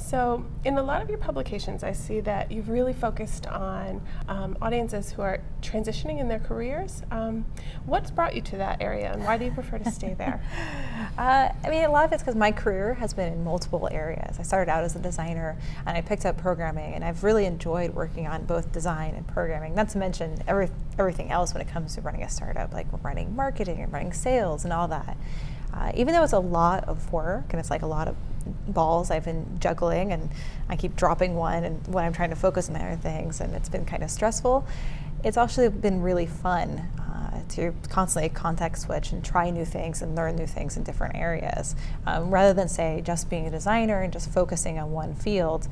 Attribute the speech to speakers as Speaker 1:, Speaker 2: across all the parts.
Speaker 1: So in a lot of your publications, I see that you've really focused on audiences who are transitioning in their careers. What's brought you to that area, and why do you prefer to stay there?
Speaker 2: I mean, a lot of it's because my career has been in multiple areas. I started out as a designer, and I picked up programming, and I've really enjoyed working on both design and programming, not to mention everything else when it comes to running a startup, like running marketing and running sales and all that. Even though it's a lot of work and it's like a lot of balls I've been juggling, and I keep dropping one and when I'm trying to focus on other things, and it's been kind of stressful, it's actually been really fun to constantly context switch and try new things and learn new things in different areas. Rather than say just being a designer and just focusing on one field,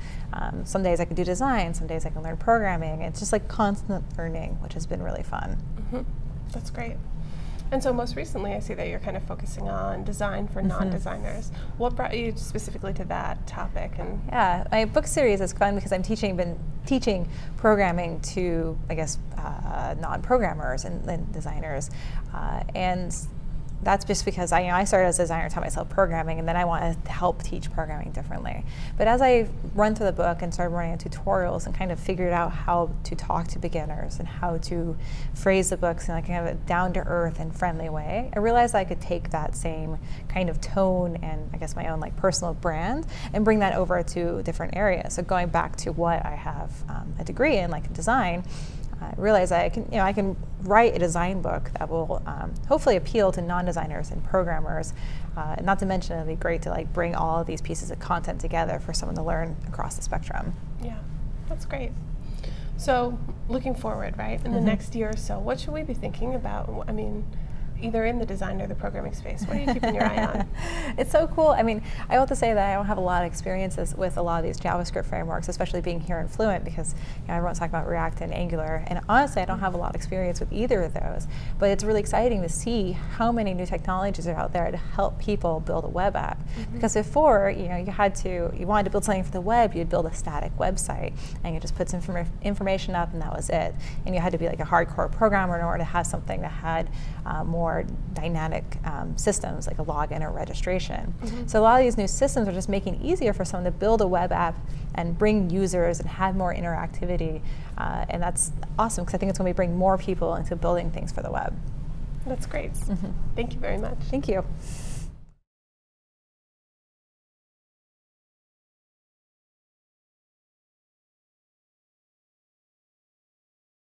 Speaker 2: some days I can do design, some days I can learn programming. It's just like constant learning, which has been really fun.
Speaker 1: Mm-hmm. That's great. And so most recently I see that you're kind of focusing on design for non-designers. What brought you specifically to that topic? And
Speaker 2: yeah, my book series is fun because I'm been teaching programming to, I guess, non-programmers and designers. And that's just because I started as a designer, taught myself programming, and then I wanted to help teach programming differently. But as I run through the book and started running tutorials and kind of figured out how to talk to beginners and how to phrase the books in like kind of a down-to-earth and friendly way, I realized I could take that same kind of tone and I guess my own like personal brand and bring that over to different areas. So going back to what I have a degree in, like design, I realized I can write a design book that will hopefully appeal to non-designers and programmers. Not to mention, it'd be great to like bring all of these pieces of content together for someone to learn across the spectrum.
Speaker 1: Yeah, that's great. So looking forward, right, in the next year or so, what should we be thinking about? I mean, either in the design or the programming space. What are you keeping your eye on?
Speaker 2: It's so cool. I mean, I have to say that I don't have a lot of experiences with a lot of these JavaScript frameworks, especially being here in Fluent, because everyone's talking about React and Angular. And honestly, I don't have a lot of experience with either of those. But it's really exciting to see how many new technologies are out there to help people build a web app. Because before, you wanted to build something for the web, you'd build a static website, and you just put some information up, and that was it. And you had to be like a hardcore programmer in order to have something that had more dynamic systems like a login or registration. So a lot of these new systems are just making it easier for someone to build a web app and bring users and have more interactivity. And that's awesome because I think it's going to bring more people into building things for the web.
Speaker 1: That's great. Thank you very much.
Speaker 2: Thank you.